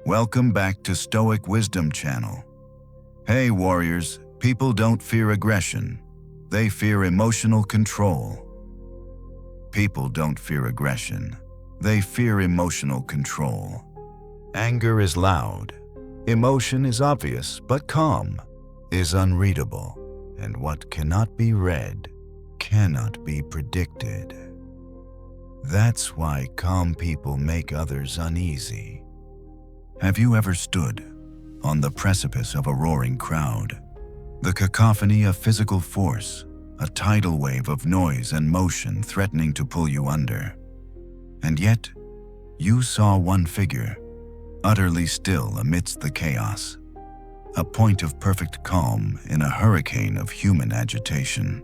Welcome back to Stoic Wisdom Channel. Hey warriors, people don't fear aggression. They fear emotional control. People don't fear aggression. They fear emotional control. Anger is loud. Emotion is obvious, but calm is unreadable. And what cannot be read cannot be predicted. That's why calm people make others uneasy. Have you ever stood on the precipice of a roaring crowd? The cacophony of physical force, a tidal wave of noise and motion threatening to pull you under. And yet, you saw one figure, utterly still amidst the chaos, a point of perfect calm in a hurricane of human agitation.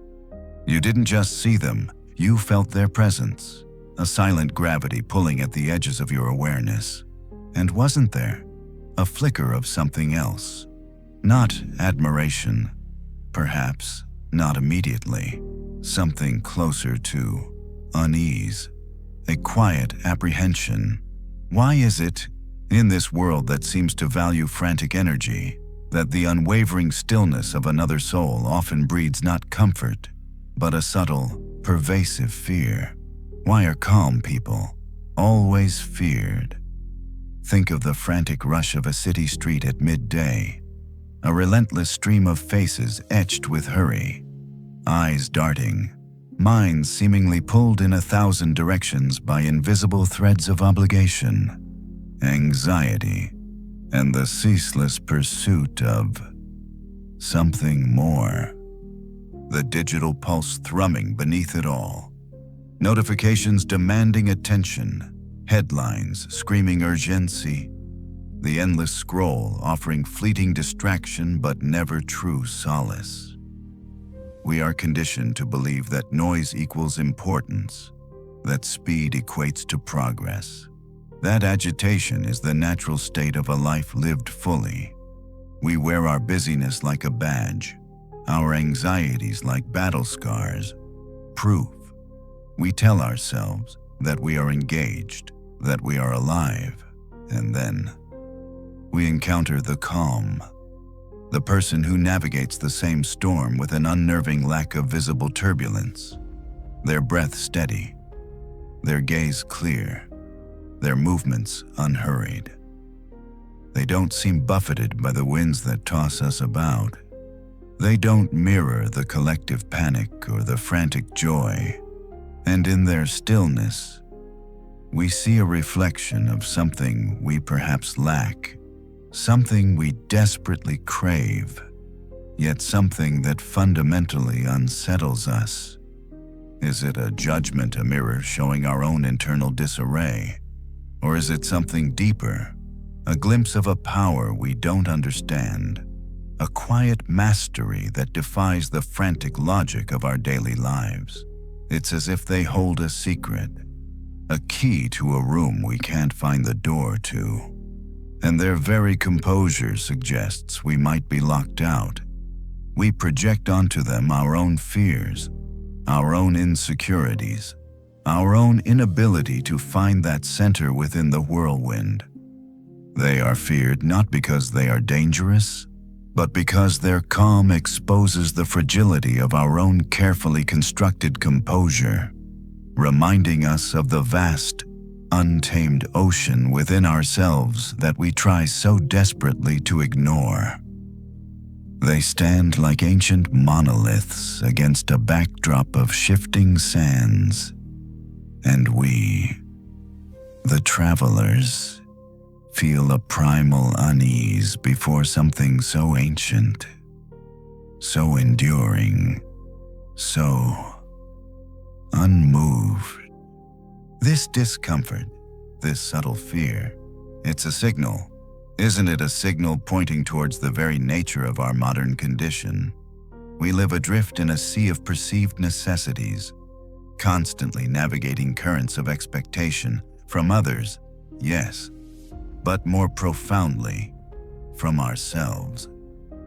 You didn't just see them, you felt their presence, a silent gravity pulling at the edges of your awareness. And wasn't there a flicker of something else? Not admiration, perhaps not immediately, something closer to unease, a quiet apprehension. Why is it, in this world that seems to value frantic energy, that the unwavering stillness of another soul often breeds not comfort, but a subtle, pervasive fear? Why are calm people always feared? Think of the frantic rush of a city street at midday, a relentless stream of faces etched with hurry, eyes darting, minds seemingly pulled in 1,000 directions by invisible threads of obligation, anxiety, and the ceaseless pursuit of something more. The digital pulse thrumming beneath it all. Notifications demanding attention. Headlines screaming urgency, the endless scroll offering fleeting distraction but never true solace. We are conditioned to believe that noise equals importance, that speed equates to progress, that agitation is the natural state of a life lived fully. We wear our busyness like a badge, our anxieties like battle scars, proof. We tell ourselves that we are engaged, that we are alive, and then we encounter the calm, the person who navigates the same storm with an unnerving lack of visible turbulence, their breath steady, their gaze clear, their movements unhurried. They don't seem buffeted by the winds that toss us about. They don't mirror the collective panic or the frantic joy. And in their stillness, we see a reflection of something we perhaps lack, something we desperately crave, yet something that fundamentally unsettles us. Is it a judgment, a mirror showing our own internal disarray? Or is it something deeper, a glimpse of a power we don't understand, a quiet mastery that defies the frantic logic of our daily lives? It's as if they hold a secret, a key to a room we can't find the door to. And their very composure suggests we might be locked out. We project onto them our own fears, our own insecurities, our own inability to find that center within the whirlwind. They are feared not because they are dangerous, but because their calm exposes the fragility of our own carefully constructed composure, reminding us of the vast, untamed ocean within ourselves that we try so desperately to ignore. They stand like ancient monoliths against a backdrop of shifting sands, and we, the travelers, feel a primal unease before something so ancient, so enduring, so unmoved. This discomfort, this subtle fear, it's a signal. Isn't it a signal pointing towards the very nature of our modern condition? We live adrift in a sea of perceived necessities, constantly navigating currents of expectation from others, yes, but more profoundly, from ourselves.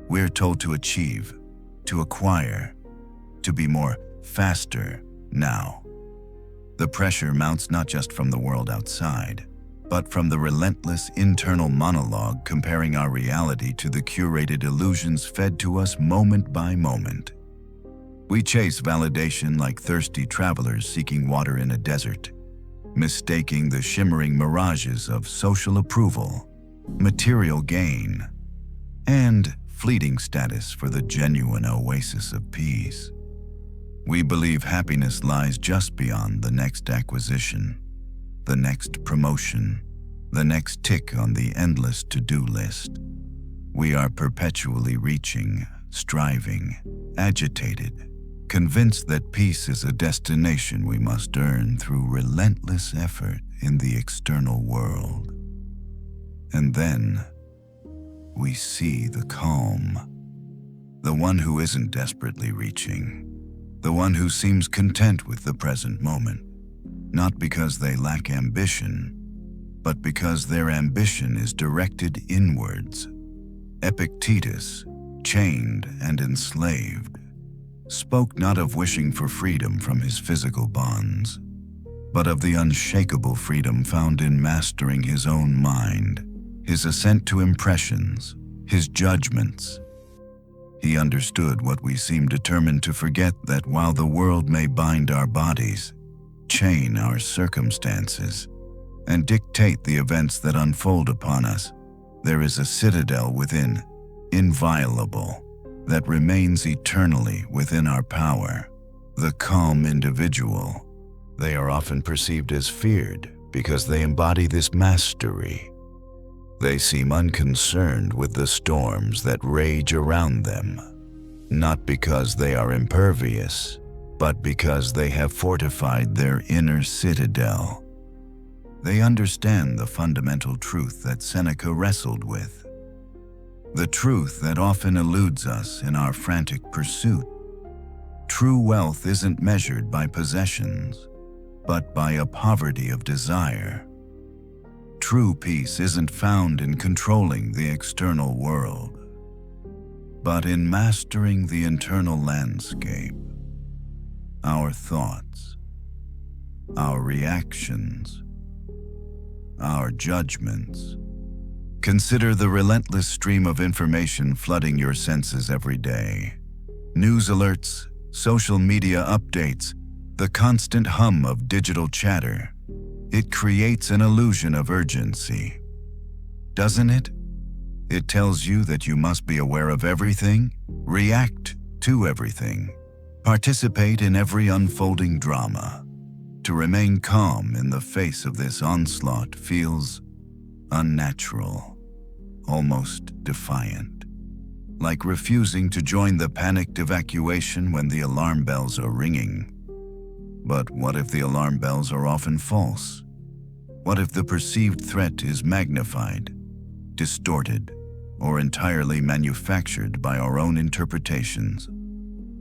We're told to achieve, to acquire, to be more faster now. The pressure mounts not just from the world outside, but from the relentless internal monologue comparing our reality to the curated illusions fed to us moment by moment. We chase validation like thirsty travelers seeking water in a desert, mistaking the shimmering mirages of social approval, material gain, and fleeting status for the genuine oasis of peace. We believe happiness lies just beyond the next acquisition, the next promotion, the next tick on the endless to-do list. We are perpetually reaching, striving, agitated, convinced that peace is a destination we must earn through relentless effort in the external world. And then we see the calm, the one who isn't desperately reaching, the one who seems content with the present moment, not because they lack ambition, but because their ambition is directed inwards. Epictetus, chained and enslaved, spoke not of wishing for freedom from his physical bonds, but of the unshakable freedom found in mastering his own mind, his assent to impressions, his judgments. He understood what we seem determined to forget, that while the world may bind our bodies, chain our circumstances, and dictate the events that unfold upon us, there is a citadel within, inviolable, that remains eternally within our power, the calm individual. They are often perceived as feared because they embody this mastery. They seem unconcerned with the storms that rage around them, not because they are impervious, but because they have fortified their inner citadel. They understand the fundamental truth that Seneca wrestled with, the truth that often eludes us in our frantic pursuit. True wealth isn't measured by possessions, but by a poverty of desire. True peace isn't found in controlling the external world, but in mastering the internal landscape, our thoughts, our reactions, our judgments. Consider the relentless stream of information flooding your senses every day. News alerts, social media updates, the constant hum of digital chatter. It creates an illusion of urgency, doesn't it? It tells you that you must be aware of everything, react to everything, participate in every unfolding drama. To remain calm in the face of this onslaught feels unnatural, almost defiant, like refusing to join the panicked evacuation when the alarm bells are ringing. But what if the alarm bells are often false? What if the perceived threat is magnified, distorted, or entirely manufactured by our own interpretations?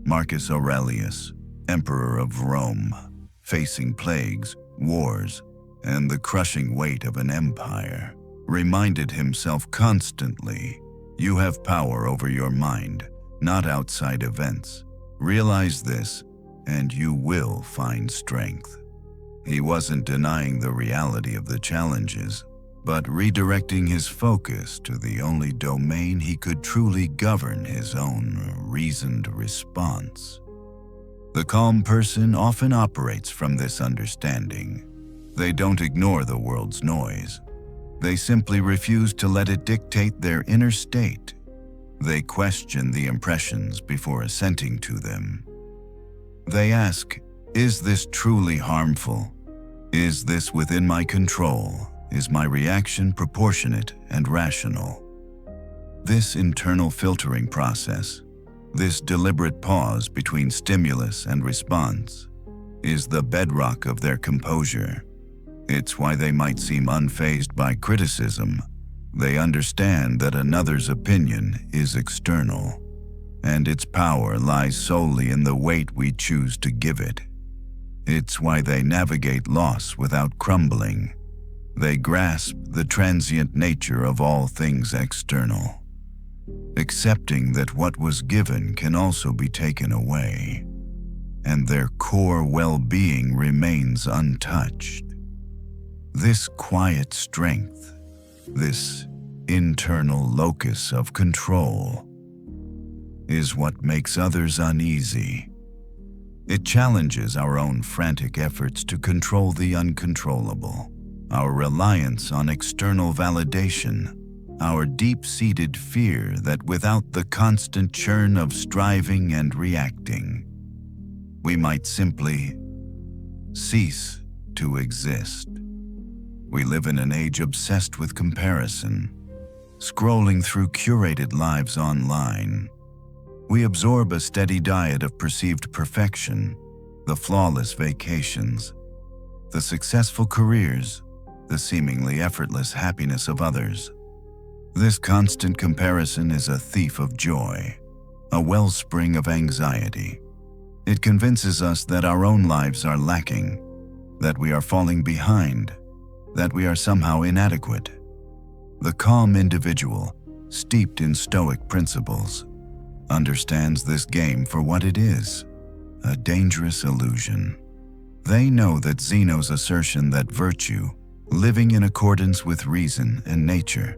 Marcus Aurelius, Emperor of Rome, facing plagues, wars, and the crushing weight of an empire, reminded himself constantly, "You have power over your mind, not outside events. Realize this, and you will find strength." He wasn't denying the reality of the challenges, but redirecting his focus to the only domain he could truly govern: his own reasoned response. The calm person often operates from this understanding. They don't ignore the world's noise. They simply refuse to let it dictate their inner state. They question the impressions before assenting to them. They ask, is this truly harmful? Is this within my control? Is my reaction proportionate and rational? This internal filtering process, this deliberate pause between stimulus and response, is the bedrock of their composure. It's why they might seem unfazed by criticism. They understand that another's opinion is external, and its power lies solely in the weight we choose to give it. It's why they navigate loss without crumbling. They grasp the transient nature of all things external, accepting that what was given can also be taken away, and their core well-being remains untouched. This quiet strength, this internal locus of control, is what makes others uneasy. It challenges our own frantic efforts to control the uncontrollable, our reliance on external validation, our deep-seated fear that without the constant churn of striving and reacting, we might simply cease to exist. We live in an age obsessed with comparison, scrolling through curated lives online. We absorb a steady diet of perceived perfection, the flawless vacations, the successful careers, the seemingly effortless happiness of others. This constant comparison is a thief of joy, a wellspring of anxiety. It convinces us that our own lives are lacking, that we are falling behind, that we are somehow inadequate. The calm individual, steeped in Stoic principles, understands this game for what it is, a dangerous illusion. They know that Zeno's assertion that virtue, living in accordance with reason and nature,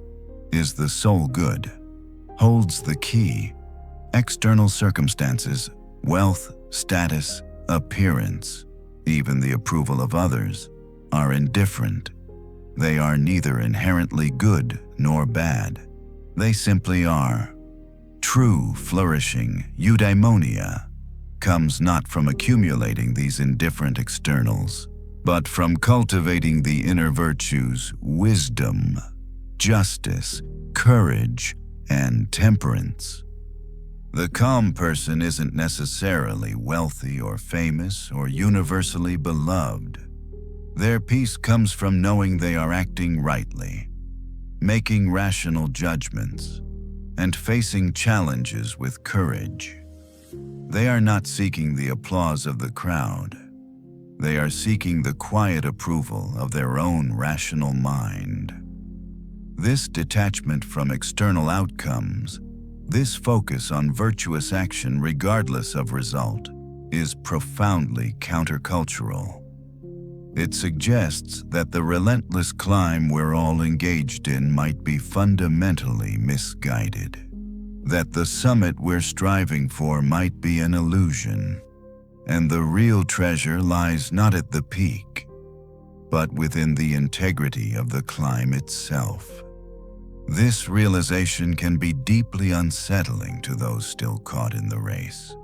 is the sole good, holds the key. External circumstances, wealth, status, appearance, even the approval of others, are indifferent. They are neither inherently good nor bad. They simply are. True flourishing, eudaimonia, comes not from accumulating these indifferent externals, but from cultivating the inner virtues, wisdom, justice, courage, and temperance. The calm person isn't necessarily wealthy or famous or universally beloved. Their peace comes from knowing they are acting rightly, making rational judgments, and facing challenges with courage. They are not seeking the applause of the crowd. They are seeking the quiet approval of their own rational mind. This detachment from external outcomes, this focus on virtuous action regardless of result, is profoundly countercultural. It suggests that the relentless climb we're all engaged in might be fundamentally misguided, that the summit we're striving for might be an illusion, and the real treasure lies not at the peak, but within the integrity of the climb itself. This realization can be deeply unsettling to those still caught in the race,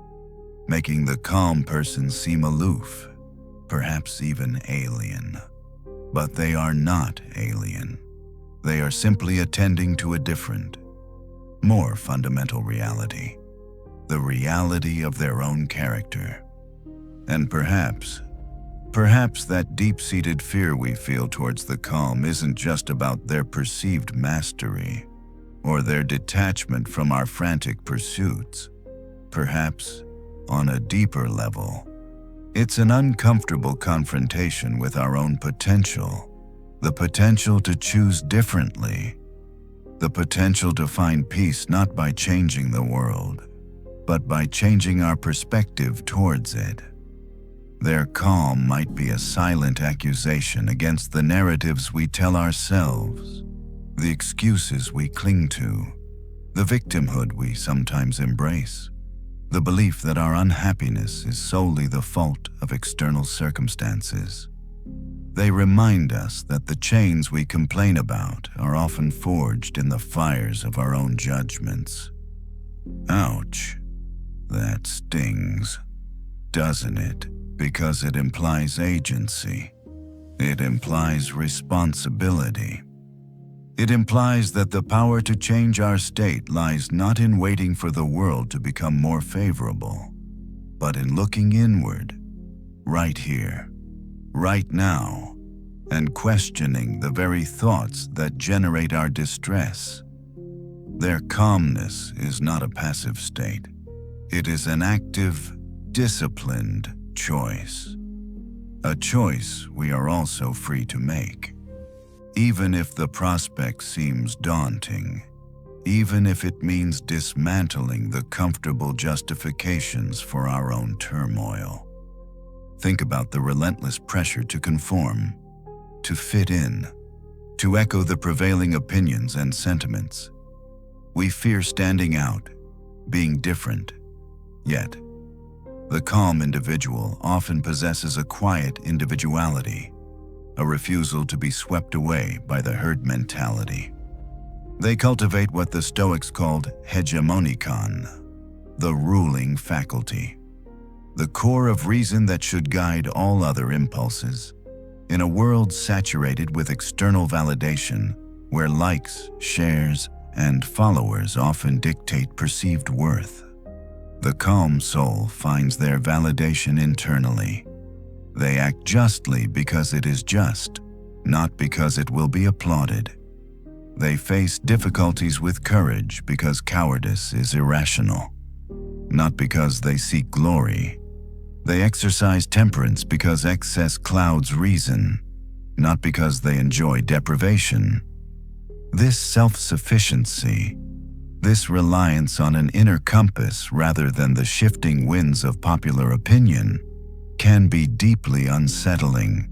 making the calm person seem aloof, perhaps even alien. But they are not alien. They are simply attending to a different, more fundamental reality, the reality of their own character. And perhaps that deep-seated fear we feel towards the calm isn't just about their perceived mastery or their detachment from our frantic pursuits. Perhaps, on a deeper level, it's an uncomfortable confrontation with our own potential, the potential to choose differently, the potential to find peace not by changing the world, but by changing our perspective towards it. Their calm might be a silent accusation against the narratives we tell ourselves, the excuses we cling to, the victimhood we sometimes embrace, the belief that our unhappiness is solely the fault of external circumstances. They remind us that the chains we complain about are often forged in the fires of our own judgments. Ouch, that stings, doesn't it? Because it implies agency. It implies responsibility. It implies that the power to change our state lies not in waiting for the world to become more favorable, but in looking inward, right here, right now, and questioning the very thoughts that generate our distress. Their calmness is not a passive state. It is an active, disciplined choice. A choice we are also free to make. Even if the prospect seems daunting, even if it means dismantling the comfortable justifications for our own turmoil. Think about the relentless pressure to conform, to fit in, to echo the prevailing opinions and sentiments. We fear standing out, being different. Yet, the calm individual often possesses a quiet individuality, a refusal to be swept away by the herd mentality. They cultivate what the Stoics called hegemonikon, the ruling faculty, the core of reason that should guide all other impulses. In a world saturated with external validation, where likes, shares, and followers often dictate perceived worth, the calm soul finds their validation internally. They act justly because it is just, not because it will be applauded. They face difficulties with courage because cowardice is irrational, not because they seek glory. They exercise temperance because excess clouds reason, not because they enjoy deprivation. This self-sufficiency, this reliance on an inner compass rather than the shifting winds of popular opinion, can be deeply unsettling.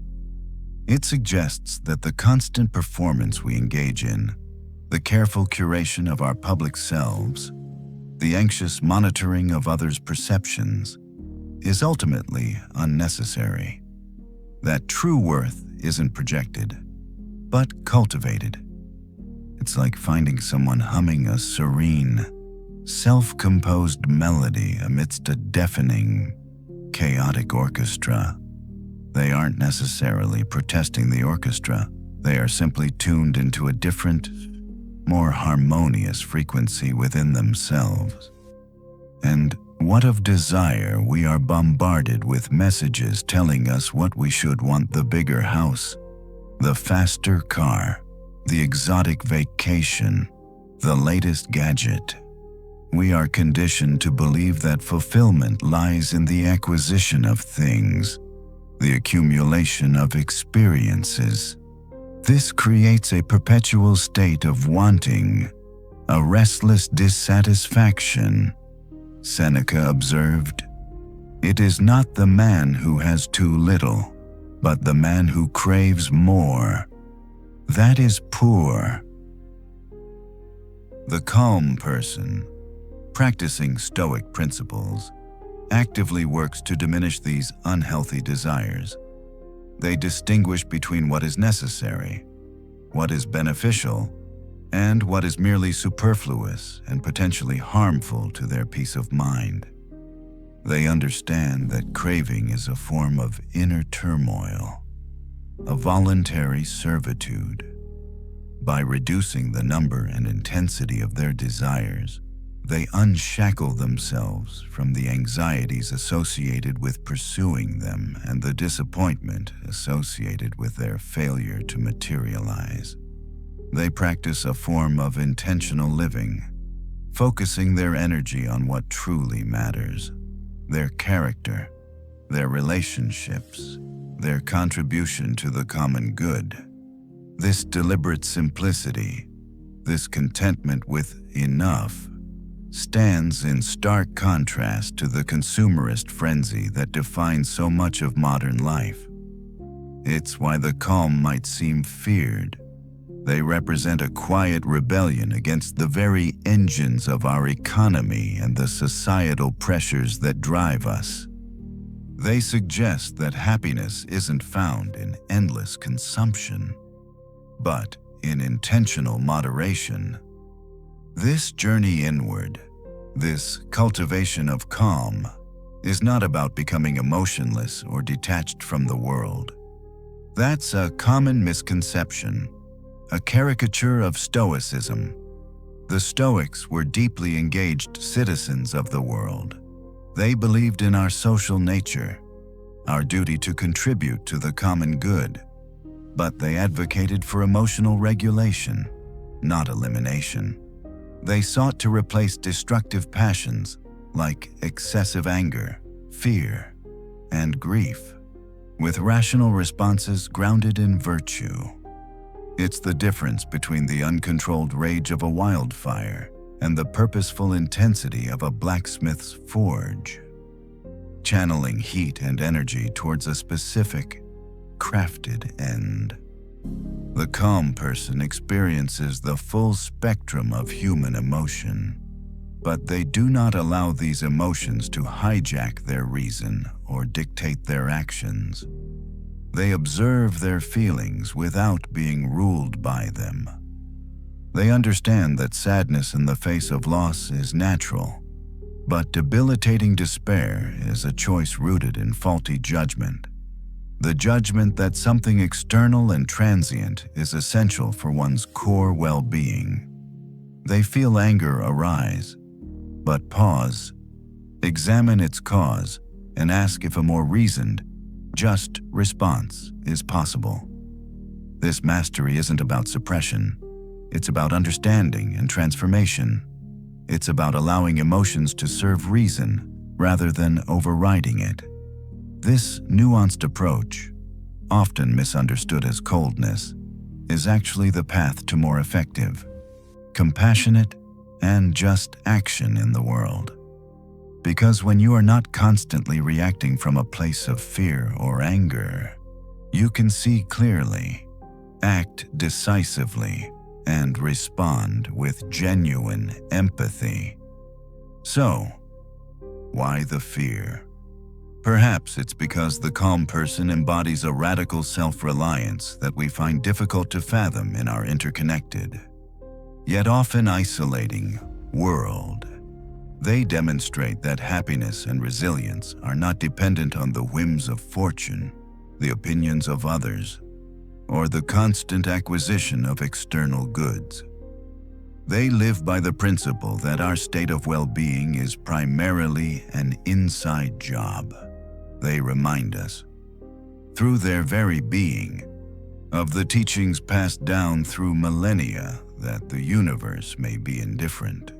It suggests that the constant performance we engage in, the careful curation of our public selves, the anxious monitoring of others' perceptions, is ultimately unnecessary. That true worth isn't projected, but cultivated. It's like finding someone humming a serene, self-composed melody amidst a deafening, chaotic orchestra. They aren't necessarily protesting the orchestra. They are simply tuned into a different, more harmonious frequency within themselves. And what of desire? We are bombarded with messages telling us what we should want: the bigger house, the faster car, the exotic vacation, the latest gadget. We are conditioned to believe that fulfillment lies in the acquisition of things, the accumulation of experiences. This creates a perpetual state of wanting, a restless dissatisfaction. Seneca observed, "It is not the man who has too little, but the man who craves more. That is poor." The calm person, practicing Stoic principles, actively works to diminish these unhealthy desires. They distinguish between what is necessary, what is beneficial, and what is merely superfluous and potentially harmful to their peace of mind. They understand that craving is a form of inner turmoil, a voluntary servitude. By reducing the number and intensity of their desires, they unshackle themselves from the anxieties associated with pursuing them and the disappointment associated with their failure to materialize. They practice a form of intentional living, focusing their energy on what truly matters: their character, their relationships, their contribution to the common good. This deliberate simplicity, this contentment with enough, stands in stark contrast to the consumerist frenzy that defines so much of modern life. It's why the calm might seem feared. They represent a quiet rebellion against the very engines of our economy and the societal pressures that drive us. They suggest that happiness isn't found in endless consumption, but in intentional moderation. This journey inward, this cultivation of calm, is not about becoming emotionless or detached from the world. That's a common misconception, a caricature of Stoicism. The Stoics were deeply engaged citizens of the world. They believed in our social nature, our duty to contribute to the common good, but they advocated for emotional regulation, not elimination. They sought to replace destructive passions like excessive anger, fear, and grief with rational responses grounded in virtue. It's the difference between the uncontrolled rage of a wildfire and the purposeful intensity of a blacksmith's forge. Channeling heat and energy towards a specific, crafted end. The calm person experiences the full spectrum of human emotion, but they do not allow these emotions to hijack their reason or dictate their actions. They observe their feelings without being ruled by them. They understand that sadness in the face of loss is natural, but debilitating despair is a choice rooted in faulty judgment. The judgment that something external and transient is essential for one's core well-being. They feel anger arise, but pause, examine its cause, and ask if a more reasoned, just response is possible. This mastery isn't about suppression. It's about understanding and transformation. It's about allowing emotions to serve reason rather than overriding it. This nuanced approach, often misunderstood as coldness, is actually the path to more effective, compassionate, and just action in the world. Because when you are not constantly reacting from a place of fear or anger, you can see clearly, act decisively, and respond with genuine empathy. So, why the fear? Perhaps it's because the calm person embodies a radical self-reliance that we find difficult to fathom in our interconnected, yet often isolating, world. They demonstrate that happiness and resilience are not dependent on the whims of fortune, the opinions of others, or the constant acquisition of external goods. They live by the principle that our state of well-being is primarily an inside job. They remind us, through their very being, of the teachings passed down through millennia that the universe may be indifferent.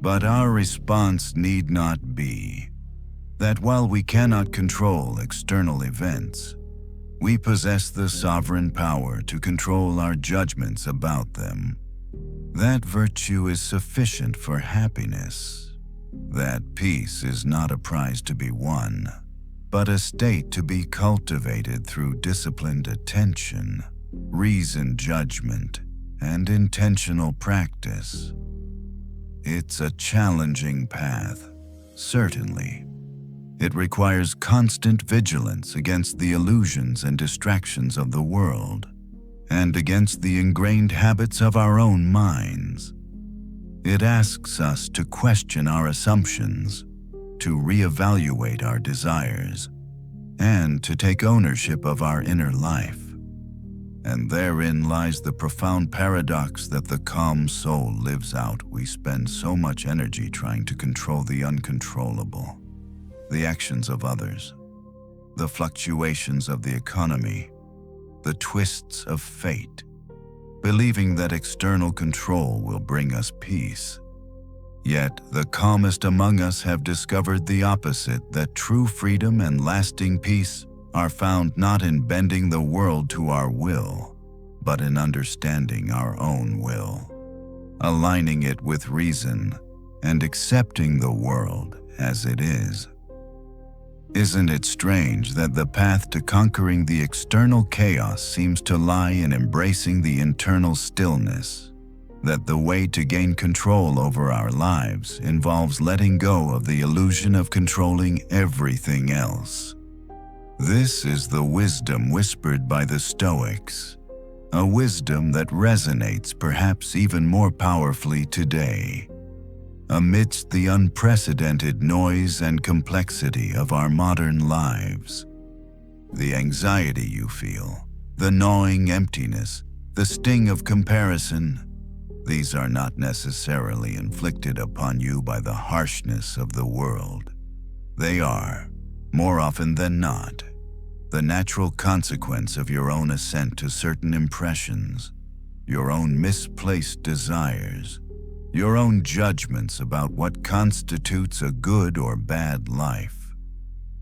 But our response need not be that while we cannot control external events, we possess the sovereign power to control our judgments about them. That virtue is sufficient for happiness. That peace is not a prize to be won, but a state to be cultivated through disciplined attention, reasoned judgment, and intentional practice. It's a challenging path, certainly. It requires constant vigilance against the illusions and distractions of the world, and against the ingrained habits of our own minds. It asks us to question our assumptions, to reevaluate our desires, and to take ownership of our inner life. And therein lies the profound paradox that the calm soul lives out. We spend so much energy trying to control the uncontrollable, the actions of others, the fluctuations of the economy, the twists of fate, believing that external control will bring us peace. Yet the calmest among us have discovered the opposite, that true freedom and lasting peace are found not in bending the world to our will, but in understanding our own will, aligning it with reason, and accepting the world as it is. Isn't it strange that the path to conquering the external chaos seems to lie in embracing the internal stillness? That the way to gain control over our lives involves letting go of the illusion of controlling everything else? This is the wisdom whispered by the Stoics, a wisdom that resonates perhaps even more powerfully today. Amidst the unprecedented noise and complexity of our modern lives, the anxiety you feel, the gnawing emptiness, the sting of comparison, these are not necessarily inflicted upon you by the harshness of the world. They are, more often than not, the natural consequence of your own assent to certain impressions, your own misplaced desires, your own judgments about what constitutes a good or bad life.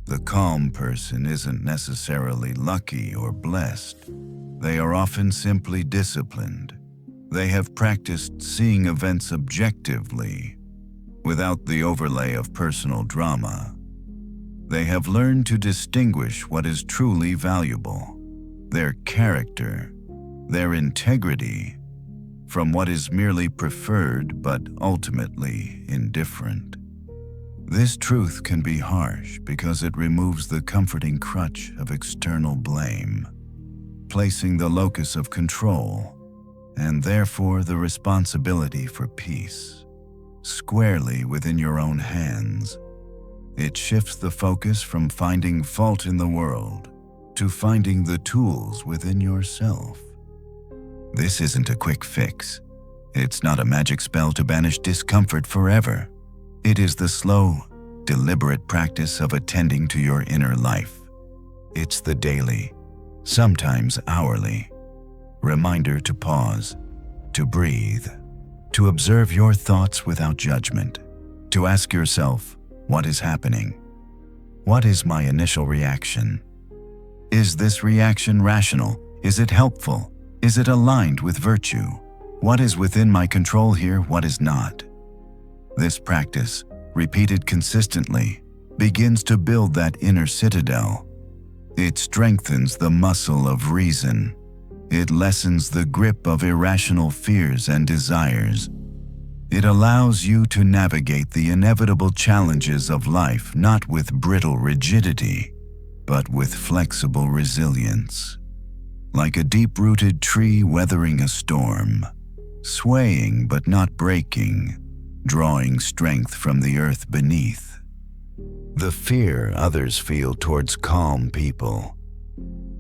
The calm person isn't necessarily lucky or blessed. They are often simply disciplined. They have practiced seeing events objectively, without the overlay of personal drama. They have learned to distinguish what is truly valuable, their character, their integrity, from what is merely preferred but ultimately indifferent. This truth can be harsh because it removes the comforting crutch of external blame, placing the locus of control, and therefore the responsibility for peace, squarely within your own hands. It shifts the focus from finding fault in the world to finding the tools within yourself. This isn't a quick fix. It's not a magic spell to banish discomfort forever. It is the slow, deliberate practice of attending to your inner life. It's the daily, sometimes hourly, reminder to pause, to breathe, to observe your thoughts without judgment, to ask yourself, what is happening? What is my initial reaction? Is this reaction rational? Is it helpful? Is it aligned with virtue? What is within my control here? What is not? This practice, repeated consistently, begins to build that inner citadel. It strengthens the muscle of reason. It lessens the grip of irrational fears and desires. It allows you to navigate the inevitable challenges of life not with brittle rigidity, but with flexible resilience. Like a deep-rooted tree weathering a storm, swaying but not breaking, drawing strength from the earth beneath. The fear others feel towards calm people,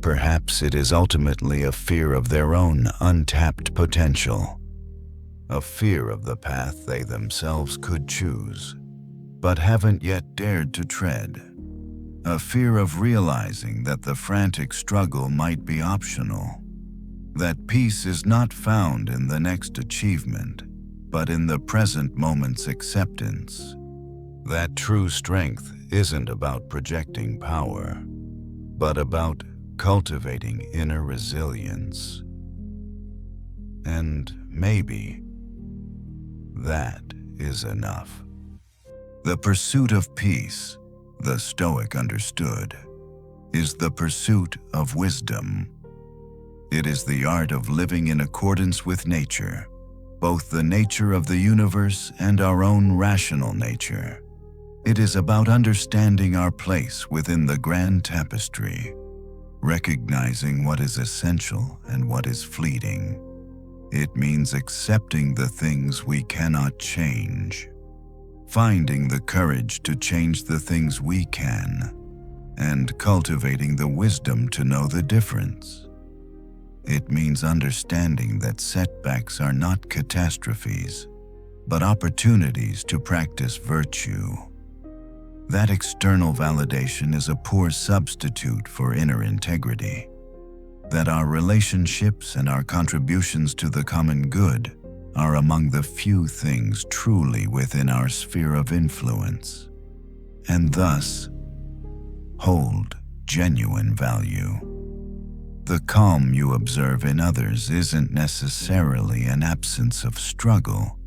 perhaps it is ultimately a fear of their own untapped potential, a fear of the path they themselves could choose, but haven't yet dared to tread, a fear of realizing that the frantic struggle might be optional, that peace is not found in the next achievement, but in the present moment's acceptance. That true strength isn't about projecting power, but about cultivating inner resilience. And maybe that is enough. The pursuit of peace, the Stoic understood, is the pursuit of wisdom. It is the art of living in accordance with nature, both the nature of the universe and our own rational nature. It is about understanding our place within the grand tapestry, recognizing what is essential and what is fleeting. It means accepting the things we cannot change, finding the courage to change the things we can, and cultivating the wisdom to know the difference. It means understanding that setbacks are not catastrophes, but opportunities to practice virtue. That external validation is a poor substitute for inner integrity. That our relationships and our contributions to the common good are among the few things truly within our sphere of influence, and thus hold genuine value. The calm you observe in others isn't necessarily an absence of struggle,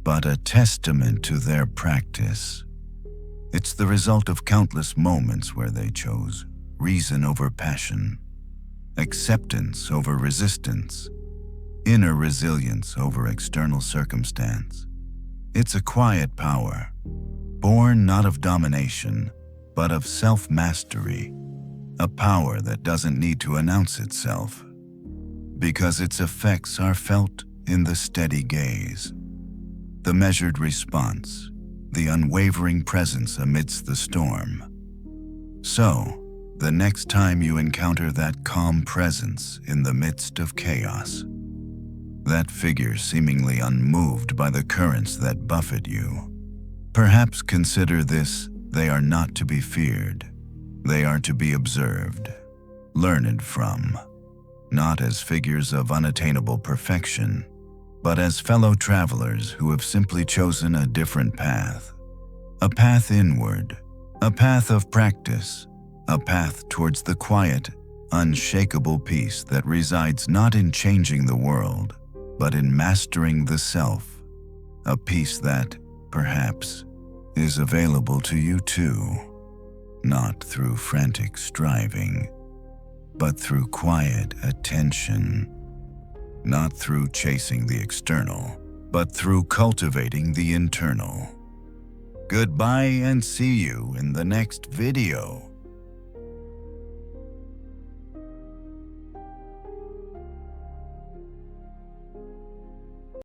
but a testament to their practice. It's the result of countless moments where they chose reason over passion, acceptance over resistance, inner resilience over external circumstance. It's a quiet power, born not of domination, but of self-mastery, a power that doesn't need to announce itself, because its effects are felt in the steady gaze, the measured response, the unwavering presence amidst the storm. So, the next time you encounter that calm presence in the midst of chaos, that figure seemingly unmoved by the currents that buffet you, perhaps consider this: they are not to be feared. They are to be observed, learned from, not as figures of unattainable perfection, but as fellow travelers who have simply chosen a different path, a path inward, a path of practice, a path towards the quiet, unshakable peace that resides not in changing the world, but in mastering the self, a peace that, perhaps, is available to you too, not through frantic striving, but through quiet attention, not through chasing the external, but through cultivating the internal. Goodbye and see you in the next video.